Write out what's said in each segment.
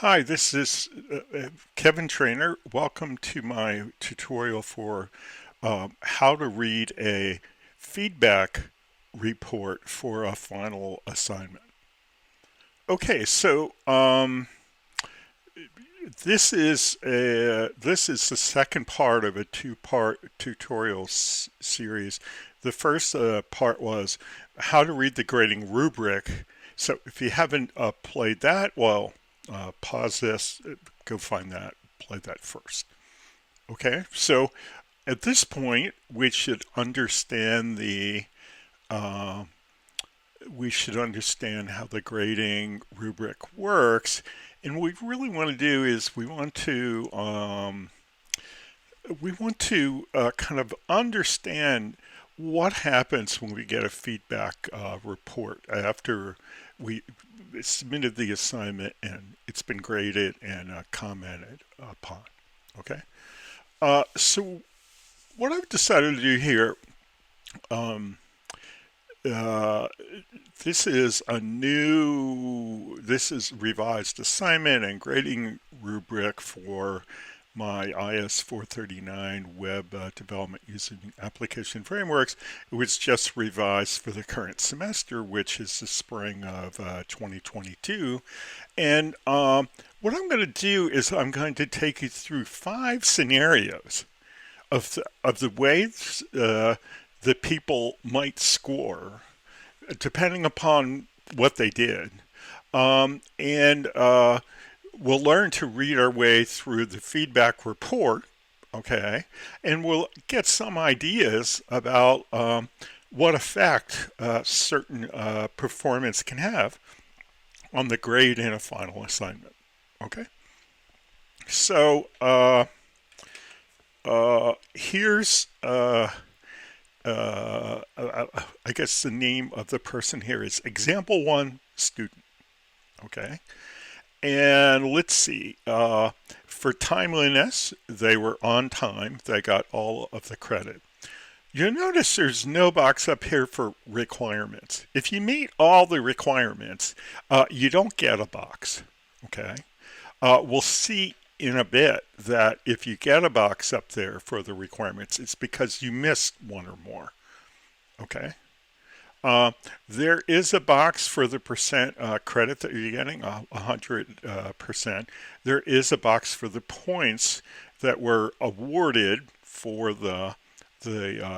Hi, this is Kevin Trainer. Welcome to my tutorial for how to read a feedback report for a final assignment. Okay, so this is the second part of a two-part tutorial series. The first part was how to read the grading rubric. So if you haven't played that, well, pause this, go find that, play that first. Okay, so at this point, uh, we should understand how the grading rubric works. And what we really want to do is we want to kind of understand what happens when we get a feedback report after we submitted the assignment and it's been graded and commented upon. Okay. So what I've decided to do here, um, uh, this is revised assignment and grading rubric for my IS 439 web development using application frameworks. It was just revised for the current semester, which is the spring of 2022. And what I'm going to do is I'm going to take you through 5 scenarios of the ways that people might score depending upon what they did. And we'll learn to read our way through the feedback report, okay? And we'll get some ideas about what effect certain performance can have on the grade in a final assignment, okay? So here's I guess the name of the person here is example one student. Okay. And let's see. For timeliness, they were on time. They got all of the credit. You'll notice there's no box up here for requirements. If you meet all the requirements, you don't get a box. Okay. We'll see in a bit that if you get a box up there for the requirements, it's because you missed one or more. Okay. There is a box for the percent credit that you're getting, 100%. There is a box for the points that were awarded for the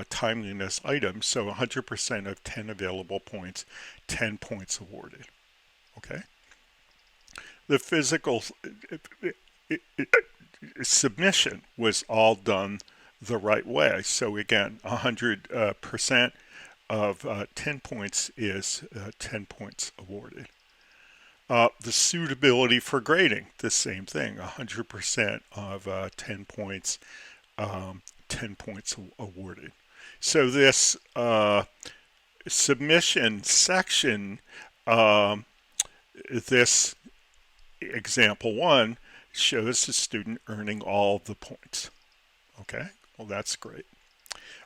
timeliness item. So 100% of 10 available points, 10 points awarded. Okay. The physical submission was all done the right way. So again, 100% of 10 points is 10 points awarded. The suitability for grading, the same thing, 100% of 10 points, 10 points awarded. So this submission section, this example one, shows the student earning all the points. Okay, well that's great.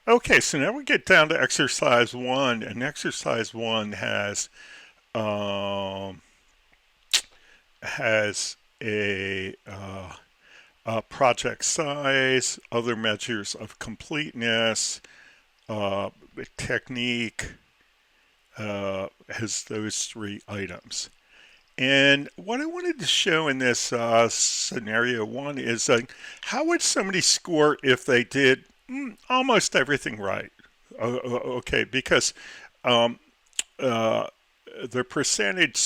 Okay, so now we get down to exercise one, and exercise one um, has a project size, other measures of completeness, uh, technique, has those 3 items. And what I wanted to show in this scenario one is how would somebody score if they did almost everything right? Okay, because um, uh, the percentage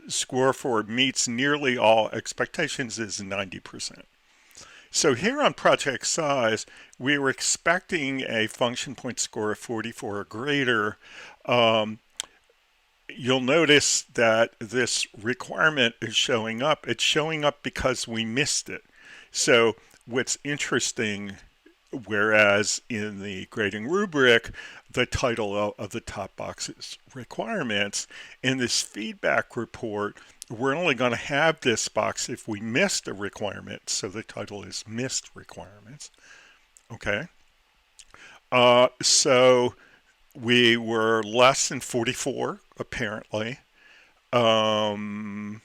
score for meets nearly all expectations is 90%. So here on project size, we were expecting a function point score of 44 or greater. Um, You'll notice that this requirement is showing up. It's showing up because we missed it. So what's interesting, whereas in the grading rubric, the title of the top box is requirements, in this feedback report, we're only going to have this box if we missed a requirement. So the title is missed requirements. Okay. So we were less than 44, apparently. Um,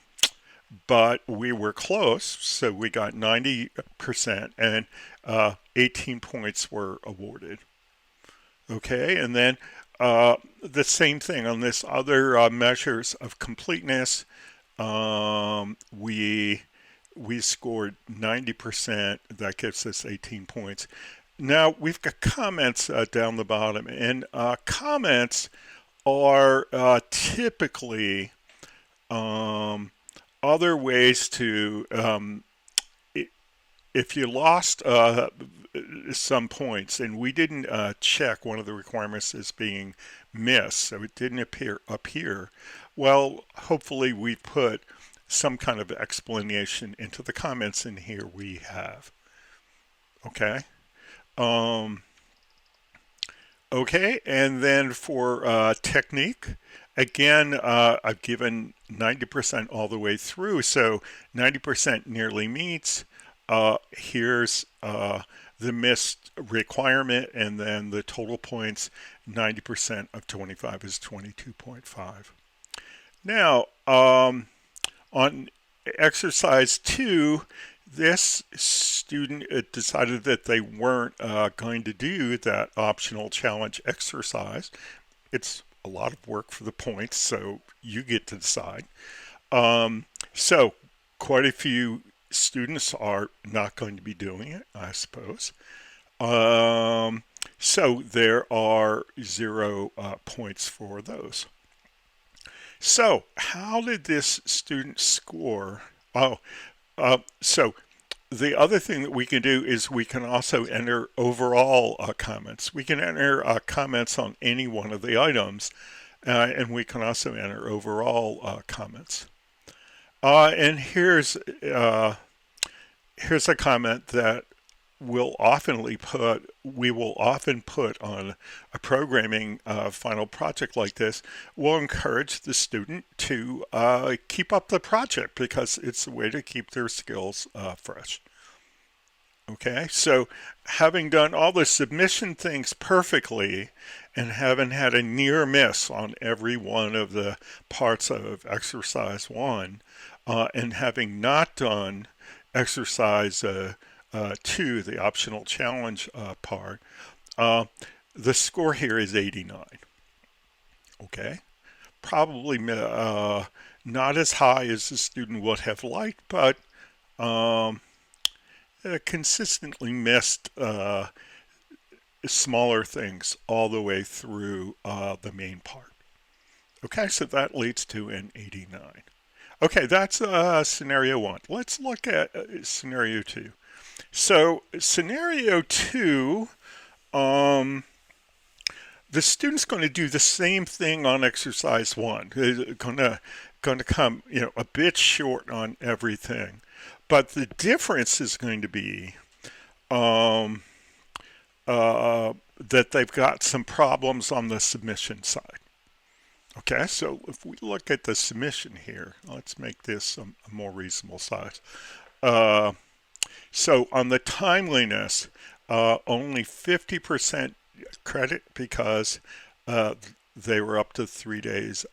but we were close, so we got 90% and 18 points were awarded. Okay, and then the same thing on this other measures of completeness. We scored 90%. That gives us 18 points. Now we've got comments down the bottom, and comments are typically other ways to if you lost some points, and we didn't check one of the requirements as being missed, so it didn't appear up here. Well, hopefully we put some kind of explanation into the comments, and here we have. Okay. Okay, and then for technique, again, I've given 90% all the way through, so 90% nearly meets. Here's the missed requirement, and then the total points, 90% of 25 is 22.5. Now, on exercise 2, this student decided that they weren't going to do that optional challenge exercise. It's a lot of work for the points, so you get to decide. So quite a few students are not going to be doing it, I suppose. So there are 0 points for those. So how did this student score? So the other thing that we can do is we can also enter overall comments. We can enter comments on any one of the items, and we can also enter overall comments. And here's a comment that we will often put on a programming final project like this. We'll encourage the student to keep up the project because it's a way to keep their skills fresh. Okay, so having done all the submission things perfectly and having had a near miss on every one of the parts of exercise 1, and having not done exercise 2, the optional challenge part, the score here is 89. Okay, probably not as high as the student would have liked, but consistently missed smaller things all the way through the main part. Okay, so that leads to an 89. Okay, that's scenario 1. Let's look at scenario 2. So scenario 2, the student's going to do the same thing on exercise 1. They're going to come, a bit short on everything, but the difference is going to be that they've got some problems on the submission side. Okay, so if we look at the submission here, let's make this a more reasonable size. So on the timeliness, only 50% credit because they were up to 3 days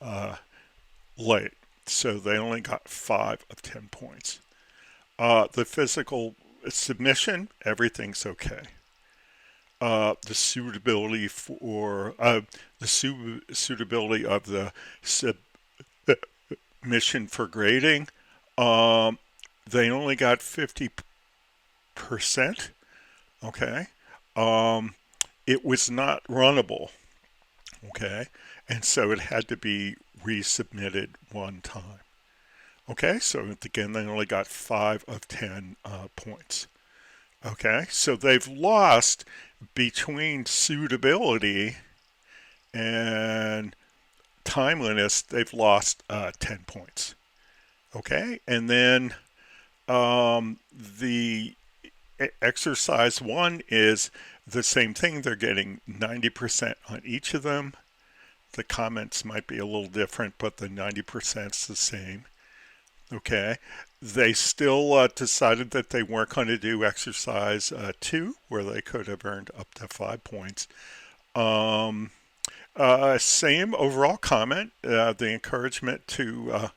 late. So they only got 5 of 10 points. The physical submission, everyth's okay. The suitability for suitability of the submission for grading, they only got 50%. Okay, it was not runnable. Okay, and so it had to be resubmitted 1 time. Okay, so again, they only got 5 of 10 points. Okay, so they've lost between suitability and timeliness, they've lost 10 points. Okay, and then the exercise 1 is the same thing. They're getting 90% on each of them. The comments might be a little different, but the 90% is the same. Okay, they still decided that they weren't going to do exercise 2, where they could have earned up to 5 points. Same overall comment, the encouragement to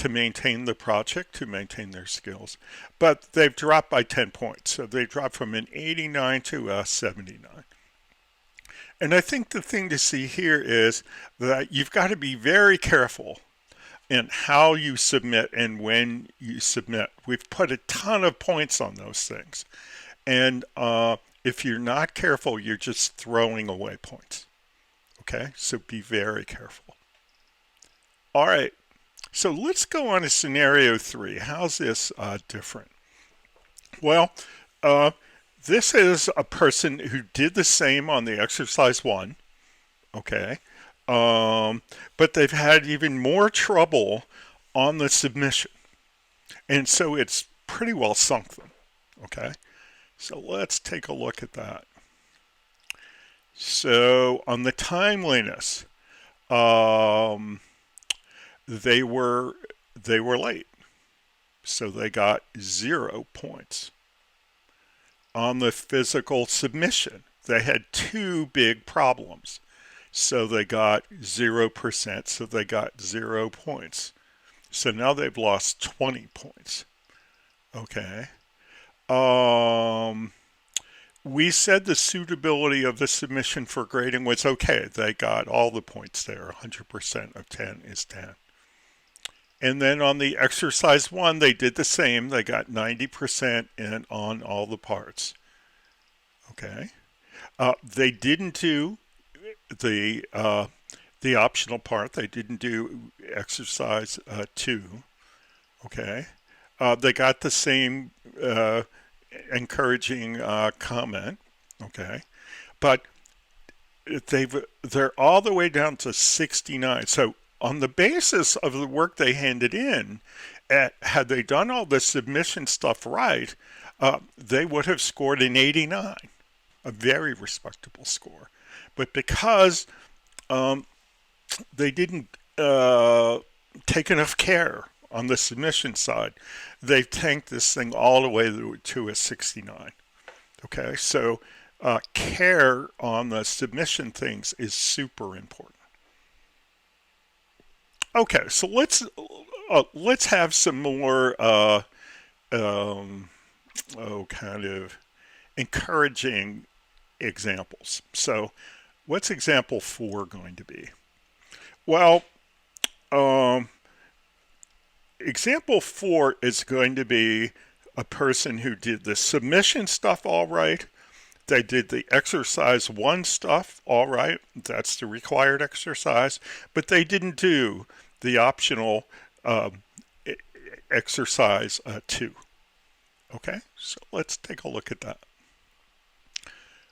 to maintain the project, to maintain their skills. But they've dropped by 10 points. So they dropped from an 89 to a 79. And I think the thing to see here is that you've got to be very careful in how you submit and when you submit. We've put a ton of points on those things. And if you're not careful, you're just throwing away points. Okay, so be very careful. All right, so let's go on to scenario 3. How's this different? Well, this is a person who did the same on the exercise 1. Okay, but they've had even more trouble on the submission. And so it's pretty well sunk them. Okay, so let's take a look at that. So on the timeliness, they were late, so they got 0 points. On the physical submission, they had 2 big problems, so they got 0%, so they got 0 points. So now they've lost 20 points. Okay. We said the suitability of the submission for grading was okay. They got all the points there. 100% of 10 is 10. And then on the exercise 1, they did the same. They got 90% in on all the parts. Okay. They didn't do the optional part. They didn't do exercise 2. Okay. They got the same encouraging comment. Okay. But they're all the way down to 69. So on the basis of the work they handed in, had they done all the submission stuff right, they would have scored an 89, a very respectable score. But because they didn't take enough care on the submission side, they've tanked this thing all the way to a 69. Okay, so care on the submission things is super important. Okay, so let's have some more kind of encouraging examples. So what's example 4 going to be? Well, example 4 is going to be a person who did the submission stuff all right. They did the exercise 1 stuff all right. That's the required exercise. But they didn't do the optional exercise 2. Okay, so let's take a look at that.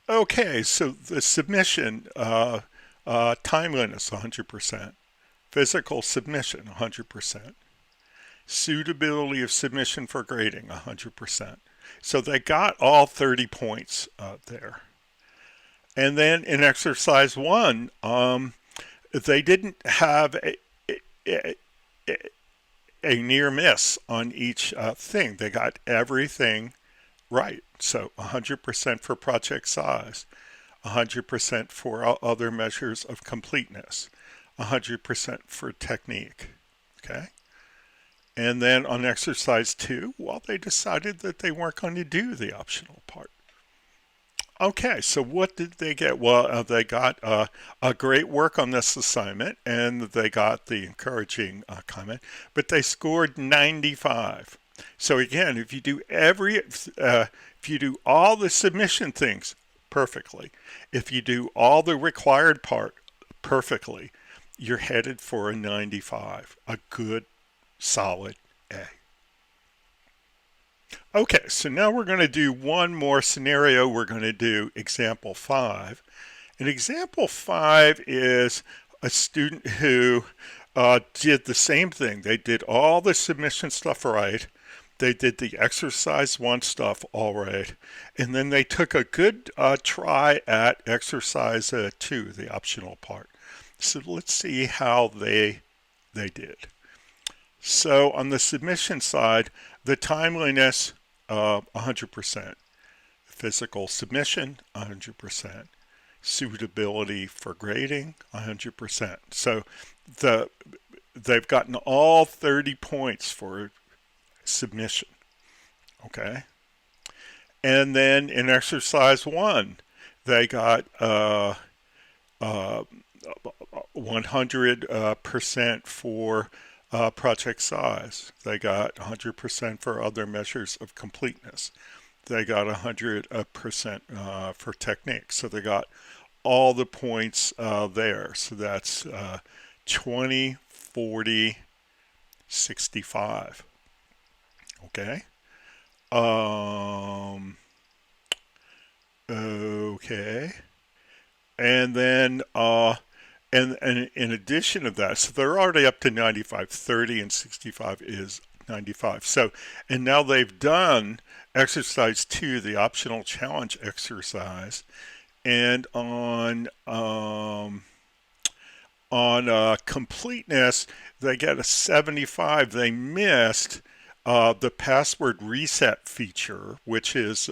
Okay, so the submission, timeliness 100%, physical submission 100%, suitability of submission for grading 100%. So they got all 30 points there. And then in exercise 1, they didn't have a near miss on each thing. They got everything right. So 100% for project size, 100% for other measures of completeness, 100% for technique. Okay. And then on exercise 2, well, they decided that they weren't going to do the optional part. Okay, so what did they get? Well, they got a great work on this assignment, and they got the encouraging comment, but they scored 95. So again, if you do all the submission things perfectly, if you do all the required part perfectly, you're headed for a 95, a good, solid A. Okay, so now we're going to do one more scenario. We're going to do example 5. And example 5 is a student who did the same thing. They did all the submission stuff right. They did the exercise 1 stuff all right. And then they took a good try at exercise 2, the optional part. So let's see how they did. So on the submission side, the timeliness, 100%. Physical submission, 100%. Suitability for grading, 100%. So they've gotten all 30 points for submission. Okay. And then in exercise 1, they got 100% for project size. They got 100% for other measures of completeness. They got 100% for technique. So they got all the points there. So that's 20, 40, 65. Okay. Okay. And then, and in addition to that, so they're already up to 95. 30 and 65 is 95. So, and now they've done exercise 2, the optional challenge exercise, and on completeness, they get a 75. They missed the password reset feature, which is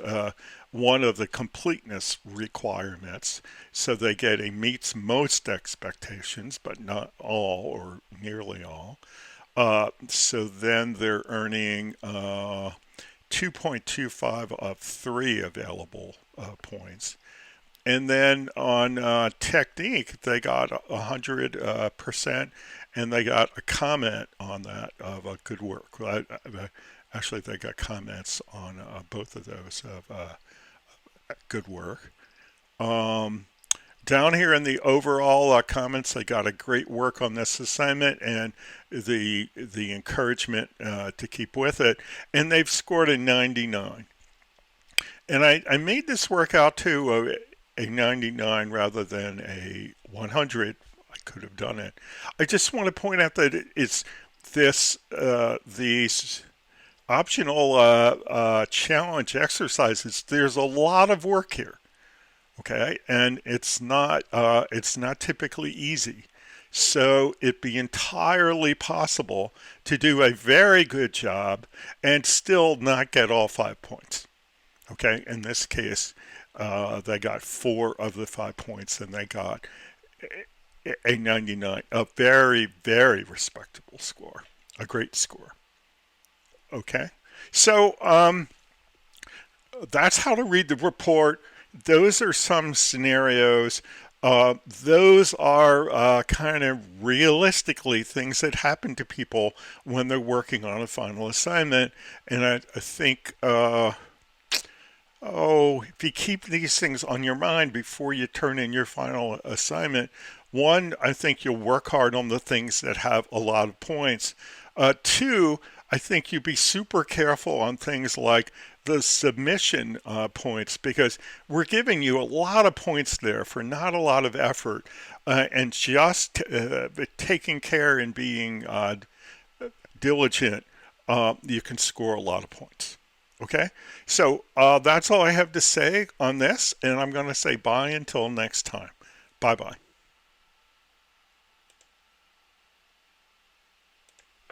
one of the completeness requirements. So they get a meets most expectations, but not all or nearly all. So then they're earning 2.25 of 3 available points. And then on technique, they got 100%, and they got a comment on that of good work. Actually, they got comments on both of those of good work. Down here in the overall comments, they got a great work on this assignment and the encouragement to keep with it, and they've scored a 99. And I made this work out to a 99 rather than a 100. I could have done it. I just want to point out that it's these optional challenge exercises. There's a lot of work here, okay, and it's not typically easy. So it'd be entirely possible to do a very good job and still not get all 5 points. Okay, in this case, they got 4 of the 5 points, and they got a 99, a very, very respectable score, a great score. Okay, so that's how to read the report. Those are some scenarios. Those are kind of realistically things that happen to people when they're working on a final assignment, and I think if you keep these things on your mind before you turn in your final assignment, one, I think you'll work hard on the things that have a lot of points. 2, I think you be super careful on things like the submission points, because we're giving you a lot of points there for not a lot of effort, and just taking care and being diligent, you can score a lot of points. Okay, so that's all I have to say on this, and I'm going to say bye until next time. Bye-bye.